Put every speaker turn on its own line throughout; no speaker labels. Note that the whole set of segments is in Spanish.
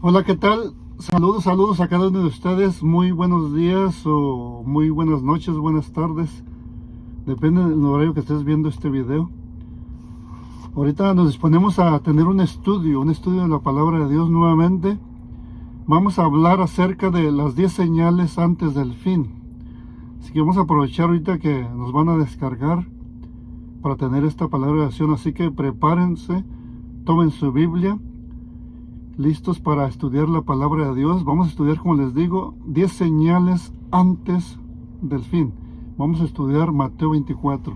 Hola, ¿qué tal? Saludos a cada uno de ustedes. Muy buenos días o muy buenas noches, buenas tardes. Depende del horario que estés viendo este video. Ahorita nos disponemos a tener un estudio de la palabra de Dios nuevamente. Vamos a hablar acerca de las 10 señales antes del fin. Así que vamos a aprovechar ahorita que nos van a descargar para tener esta palabra de acción. Así que prepárense, tomen su Biblia, listos para estudiar la palabra de Dios. Vamos a estudiar, como les digo, 10 señales antes del fin. Vamos a estudiar Mateo 24.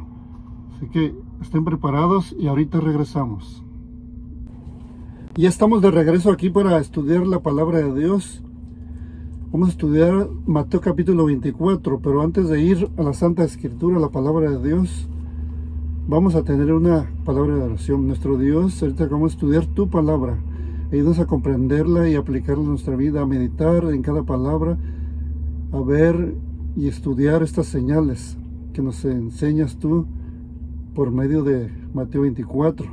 Así que estén preparados y ahorita regresamos. Ya estamos de regreso aquí para estudiar la palabra de Dios. Vamos a estudiar Mateo capítulo 24, pero antes de ir a la Santa Escritura, la palabra de Dios, vamos a tener una palabra de oración. Nuestro Dios, ahorita vamos a estudiar tu palabra. Ayúdanos a comprenderla y aplicarla en nuestra vida, a meditar en cada palabra, a ver y estudiar estas señales que nos enseñas tú por medio de Mateo 24.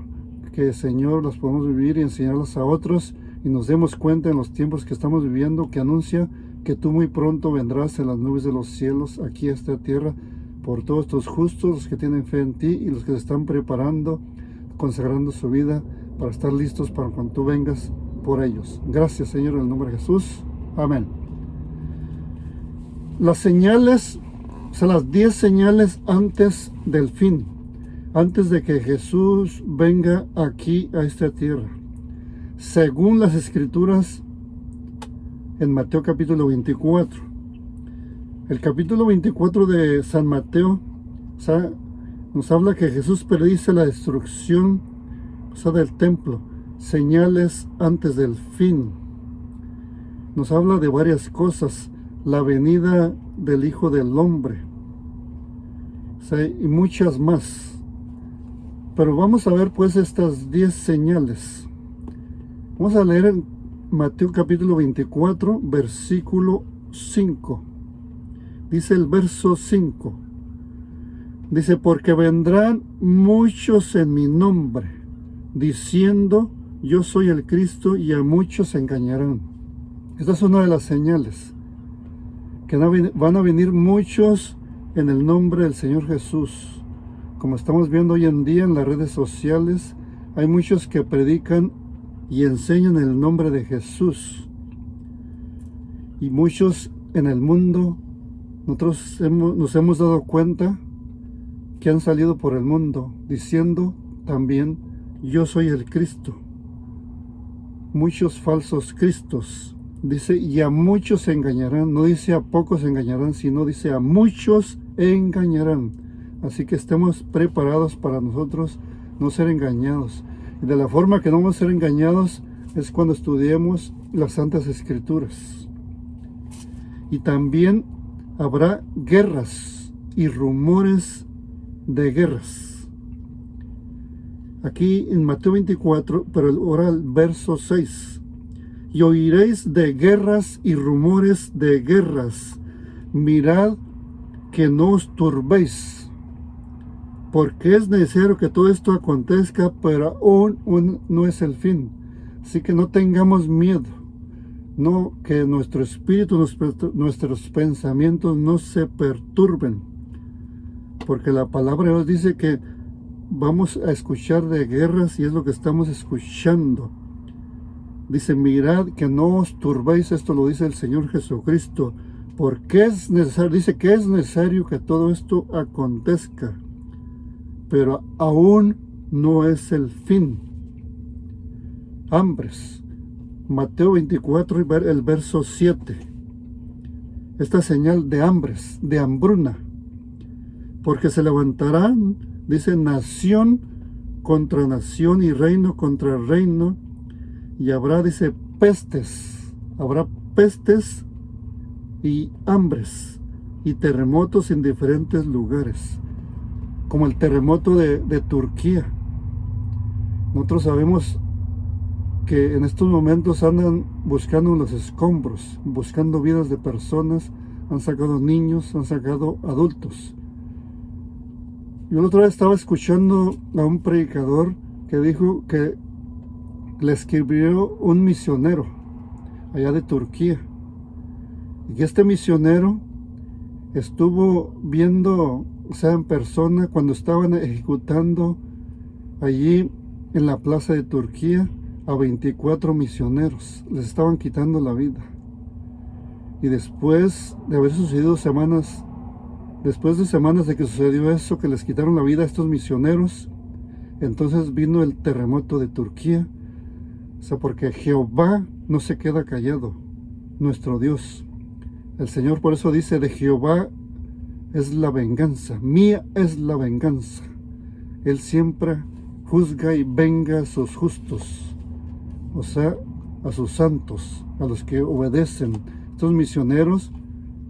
Que, Señor, las podamos vivir y enseñarlas a otros y nos demos cuenta en los tiempos que estamos viviendo, que anuncia que tú muy pronto vendrás en las nubes de los cielos aquí a esta tierra por todos estos justos, los que tienen fe en ti y los que se están preparando, consagrando su vida para estar listos para cuando tú vengas por ellos. Gracias, Señor, en el nombre de Jesús. Amén. Las señales son las 10 señales antes del fin, antes de que Jesús venga aquí a esta tierra. Según las Escrituras en Mateo capítulo 24. El capítulo 24 de San Mateo nos habla que Jesús predice la destrucción del templo, señales antes del fin. Nos habla de varias cosas, la venida del Hijo del Hombre, y muchas más. Pero vamos a ver pues estas 10 señales. Vamos a leer en Mateo capítulo 24, versículo 5. Dice el verso 5. Dice, porque vendrán muchos en mi nombre, diciendo, yo soy el Cristo, y a muchos se engañarán. Esta es una de las señales, que van a venir muchos en el nombre del Señor Jesús. Como estamos viendo hoy en día en las redes sociales, hay muchos que predican y enseñan el nombre de Jesús. Y muchos en el mundo, nosotros nos hemos dado cuenta que han salido por el mundo diciendo también, yo soy el Cristo. Muchos falsos cristos. Dice, y a muchos se engañarán. No dice a pocos se engañarán, sino dice a muchos engañarán. Así que estemos preparados para nosotros no ser engañados. Y de la forma que no vamos a ser engañados es cuando estudiemos las Santas Escrituras. Y también habrá guerras y rumores de guerras. Aquí en Mateo 24, pero ahora el verso 6. Y oiréis de guerras y rumores de guerras. Mirad que no os turbéis, porque es necesario que todo esto acontezca, pero aún no es el fin. Así que no tengamos miedo. No, que nuestro espíritu, nuestros pensamientos no se perturben. Porque la palabra de Dios dice que vamos a escuchar de guerras y es lo que estamos escuchando. Dice, mirad que no os turbéis, esto lo dice el Señor Jesucristo. Porque es necesario, dice que es necesario que todo esto acontezca. Pero aún no es el fin. Hambres. Mateo 24, el verso 7. Esta señal de hambres, de hambruna. Porque se levantarán, dice, nación contra nación y reino contra reino. Y habrá, dice, pestes. Habrá pestes y hambres y terremotos en diferentes lugares. Como el terremoto de Turquía. Nosotros sabemos que en estos momentos andan buscando los escombros, buscando vidas de personas, han sacado niños, han sacado adultos. Yo la otra vez estaba escuchando a un predicador que dijo que le escribió un misionero allá de Turquía. Y que este misionero estuvo viendo, o sea, en persona, cuando estaban ejecutando allí en la plaza de Turquía a 24 misioneros. Les estaban quitando la vida. Y después de haber sucedido después de semanas de que sucedió eso, que les quitaron la vida a estos misioneros, entonces vino el terremoto de Turquía. O sea, porque Jehová no se queda callado, nuestro Dios. El Señor por eso dice, de Jehová es la venganza, mía es la venganza. Él siempre juzga y venga a sus justos, o sea, a sus santos, a los que obedecen. Estos misioneros,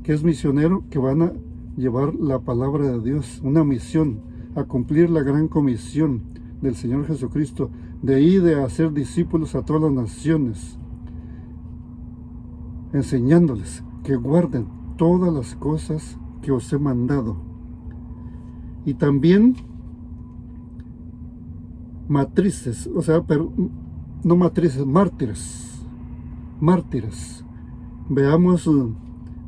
¿qué es misionero? Que van a llevar la palabra de Dios, una misión, a cumplir la gran comisión del Señor Jesucristo, de ir de hacer discípulos a todas las naciones, enseñándoles que guarden todas las cosas que os he mandado. Y también matrices, o sea, no matrices, mártires. Veamos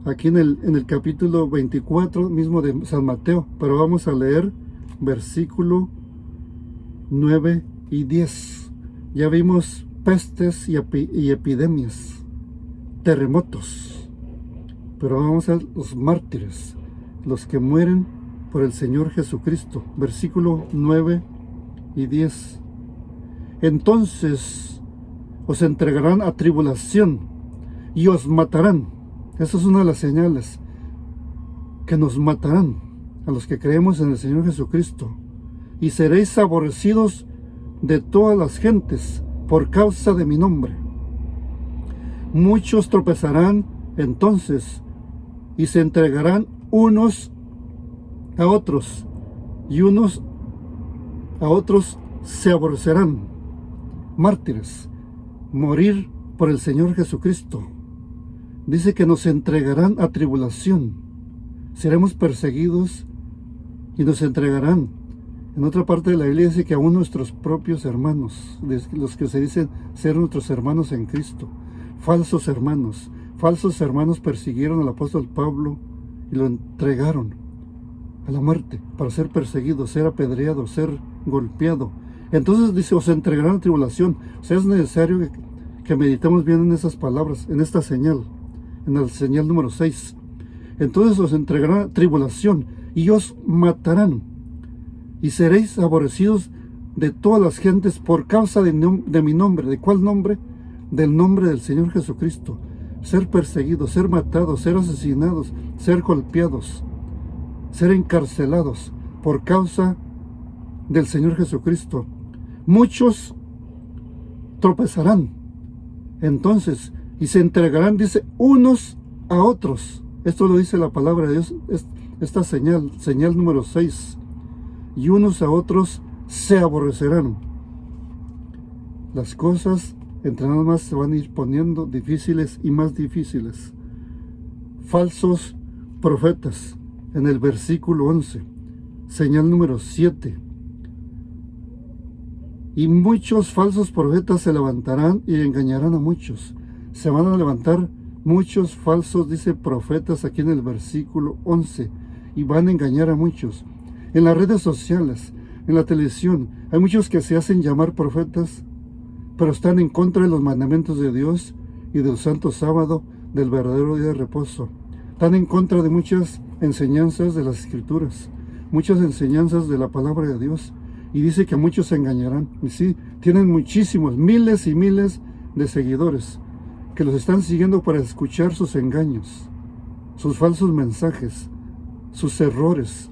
aquí en el capítulo 24 mismo de San Mateo, pero vamos a leer versículo 9 y 10. Ya vimos pestes y epidemias, terremotos, pero vamos a los mártires, los que mueren por el Señor Jesucristo. Versículo 9 y 10. Entonces os entregarán a tribulación y os matarán. Esa es una de las señales, que nos matarán a los que creemos en el Señor Jesucristo. Y seréis aborrecidos de todas las gentes por causa de mi nombre. Muchos tropezarán entonces y se entregarán unos a otros, y unos a otros se aborrecerán. Mártires, morir por el Señor Jesucristo. Dice que nos entregarán a tribulación. Seremos perseguidos y nos entregarán. En otra parte de la Biblia dice que aún nuestros propios hermanos, los que se dicen ser nuestros hermanos en Cristo, falsos hermanos persiguieron al apóstol Pablo y lo entregaron a la muerte para ser perseguido, ser apedreado, ser golpeado. Entonces dice, os entregarán a tribulación. O sea, es necesario que meditemos bien en esas palabras, en esta señal, en la señal número 6. Entonces os entregarán a tribulación y os matarán, y seréis aborrecidos de todas las gentes por causa de mi nombre. ¿De cuál nombre? Del nombre del Señor Jesucristo. Ser perseguidos, ser matados, ser asesinados, ser golpeados, ser encarcelados por causa del Señor Jesucristo. Muchos tropezarán entonces y se entregarán, dice, unos a otros. Esto lo dice la palabra de Dios, esta señal número 6. Y unos a otros se aborrecerán. Las cosas entre nada más se van a ir poniendo difíciles y más difíciles. Falsos profetas, en el versículo 11, señal número 7. Y muchos falsos profetas se levantarán y engañarán a muchos. Se van a levantar muchos falsos, dice, profetas aquí en el versículo 11, y van a engañar a muchos. En las redes sociales, en la televisión, hay muchos que se hacen llamar profetas, pero están en contra de los mandamientos de Dios y del santo sábado, del verdadero día de reposo. Están en contra de muchas enseñanzas de las Escrituras, muchas enseñanzas de la palabra de Dios, y dice que muchos se engañarán. Y sí, tienen muchísimos, miles y miles de seguidores que los están siguiendo para escuchar sus engaños, sus falsos mensajes, sus errores,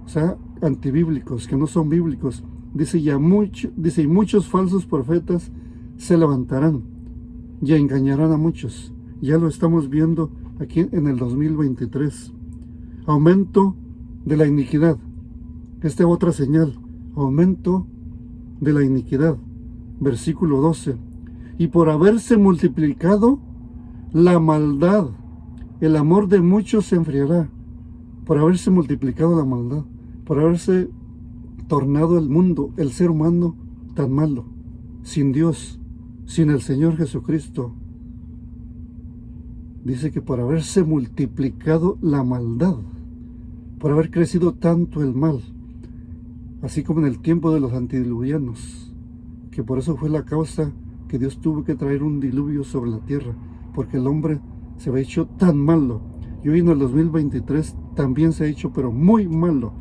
o sea, antibíblicos, que no son bíblicos. Dice, y muchos falsos profetas se levantarán y engañarán a muchos. Ya lo estamos viendo aquí en el 2023. Aumento de la iniquidad. Esta es otra señal. Aumento de la iniquidad. Versículo 12. Y por haberse multiplicado la maldad, el amor de muchos se enfriará. Por haberse multiplicado la maldad, por haberse tornado el mundo, el ser humano, tan malo, sin Dios, sin el Señor Jesucristo. Dice que por haberse multiplicado la maldad, por haber crecido tanto el mal, así como en el tiempo de los antediluvianos, que por eso fue la causa que Dios tuvo que traer un diluvio sobre la tierra, porque el hombre se había hecho tan malo, y hoy en el 2023 también se ha hecho, pero muy malo.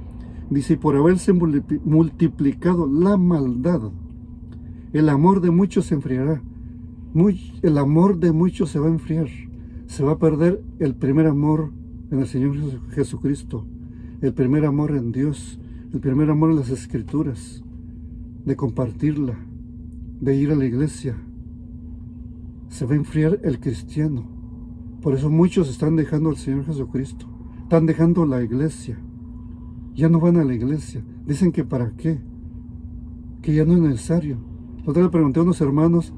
Dice, y por haberse multiplicado la maldad, el amor de muchos se enfriará. El amor de muchos se va a enfriar. Se va a perder el primer amor en el Señor Jesucristo, el primer amor en Dios, el primer amor en las Escrituras, de compartirla, de ir a la iglesia. Se va a enfriar el cristiano. Por eso muchos están dejando al Señor Jesucristo, están dejando la iglesia. Ya no van a la iglesia. Dicen que para qué, que ya no es necesario. La otra vez le pregunté a unos hermanos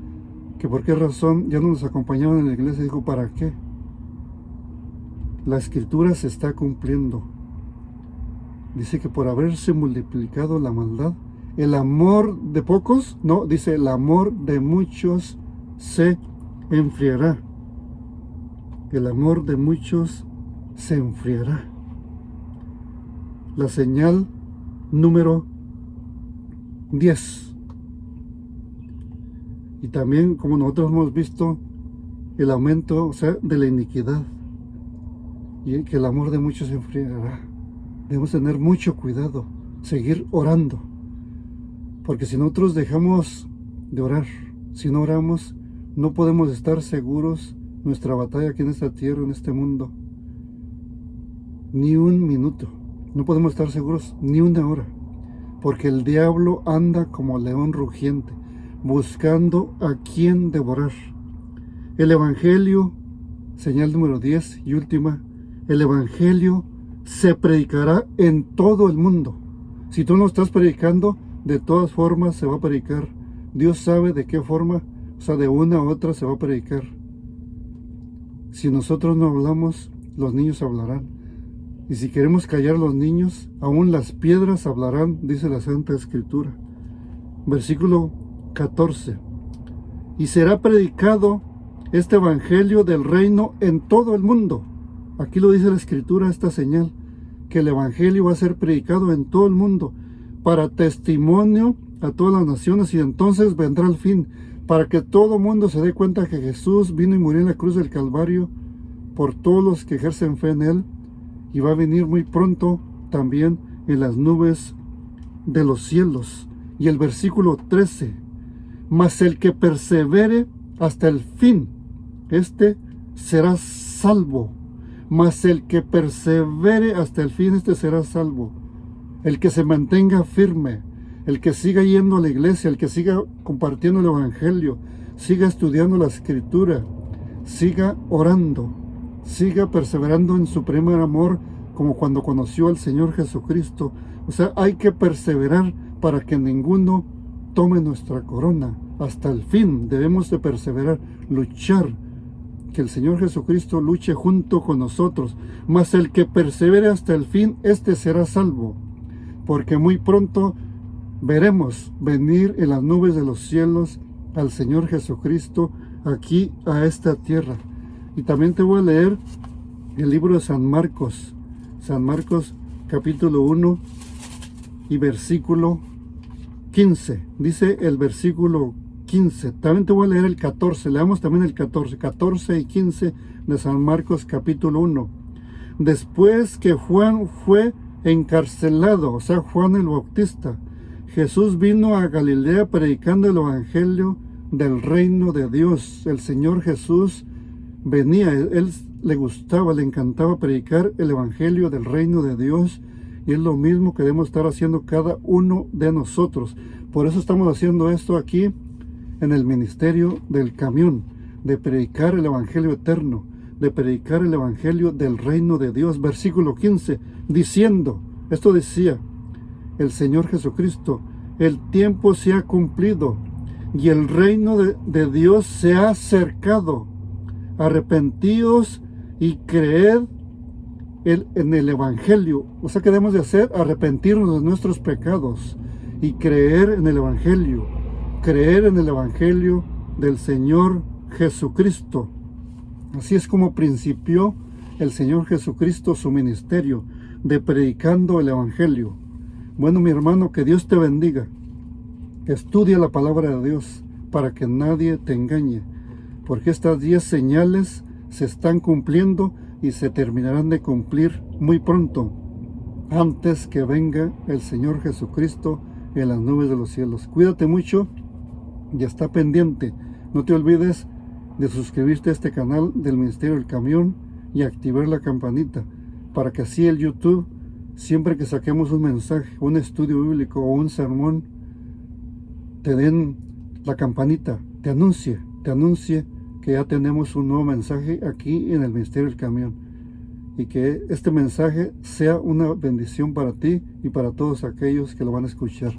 que por qué razón ya no nos acompañaban en la iglesia. Dijo, ¿para qué? La Escritura se está cumpliendo. Dice que por haberse multiplicado la maldad, el amor de pocos, no, dice el amor de muchos se enfriará. El amor de muchos se enfriará. La señal número 10. Y también, como nosotros hemos visto, el aumento, o sea, de la iniquidad, y que el amor de muchos se enfriará. Debemos tener mucho cuidado, seguir orando, porque si nosotros dejamos de orar, si no oramos, no podemos estar seguros nuestra batalla aquí en esta tierra, en este mundo, ni un minuto. No podemos estar seguros ni una hora, porque el diablo anda como león rugiente, buscando a quien devorar. El Evangelio, señal número 10 y última, el Evangelio se predicará en todo el mundo. Si tú no estás predicando, de todas formas se va a predicar. Dios sabe de qué forma, o sea, de una u otra se va a predicar. Si nosotros no hablamos, los niños hablarán. Y si queremos callar a los niños, aún las piedras hablarán, dice la Santa Escritura. Versículo 14. Y será predicado este Evangelio del reino en todo el mundo. Aquí lo dice la Escritura, esta señal, que el Evangelio va a ser predicado en todo el mundo, para testimonio a todas las naciones, y entonces vendrá el fin, para que todo el mundo se dé cuenta que Jesús vino y murió en la cruz del Calvario por todos los que ejercen fe en Él, y va a venir muy pronto también en las nubes de los cielos. Y el versículo 13, mas el que persevere hasta el fin, este será salvo. Mas el que persevere hasta el fin, este será salvo. El que se mantenga firme, el que siga yendo a la iglesia, el que siga compartiendo el Evangelio, siga estudiando la Escritura, siga orando, siga perseverando en su primer amor, como cuando conoció al Señor Jesucristo. O sea, hay que perseverar para que ninguno tome nuestra corona. Hasta el fin debemos de perseverar, luchar, que el Señor Jesucristo luche junto con nosotros. Mas el que persevere hasta el fin, este será salvo, porque muy pronto veremos venir en las nubes de los cielos al Señor Jesucristo aquí a esta tierra. Y también te voy a leer el libro de San Marcos capítulo 1 y versículo 15. Dice el versículo 15. También te voy a leer el 14. Leamos también el 14 y 15 de San Marcos capítulo 1. Después que Juan fue encarcelado, o sea, Juan el Bautista, Jesús vino a Galilea predicando el Evangelio del reino de Dios. El Señor Jesús venía, él le gustaba, le encantaba predicar el Evangelio del reino de Dios, y es lo mismo que debemos estar haciendo cada uno de nosotros. Por eso estamos haciendo esto aquí en el ministerio del camión, de predicar el Evangelio eterno, de predicar el Evangelio del reino de Dios. Versículo 15, diciendo, esto decía el Señor Jesucristo, el tiempo se ha cumplido y el reino de Dios se ha acercado. Arrepentíos y creed en el Evangelio. O sea, ¿qué debemos de hacer? Arrepentirnos de nuestros pecados y creer en el Evangelio. Creer en el Evangelio del Señor Jesucristo. Así es como principió el Señor Jesucristo su ministerio de predicando el Evangelio. Bueno, mi hermano, que Dios te bendiga. Estudia la palabra de Dios para que nadie te engañe, porque estas 10 señales se están cumpliendo y se terminarán de cumplir muy pronto, antes que venga el Señor Jesucristo en las nubes de los cielos. Cuídate mucho y está pendiente. No te olvides de suscribirte a este canal del Ministerio del Camión y activar la campanita para que así el YouTube, siempre que saquemos un mensaje, un estudio bíblico o un sermón, te den la campanita, te anuncie que ya tenemos un nuevo mensaje aquí en el Ministerio del Camión, y que este mensaje sea una bendición para ti y para todos aquellos que lo van a escuchar.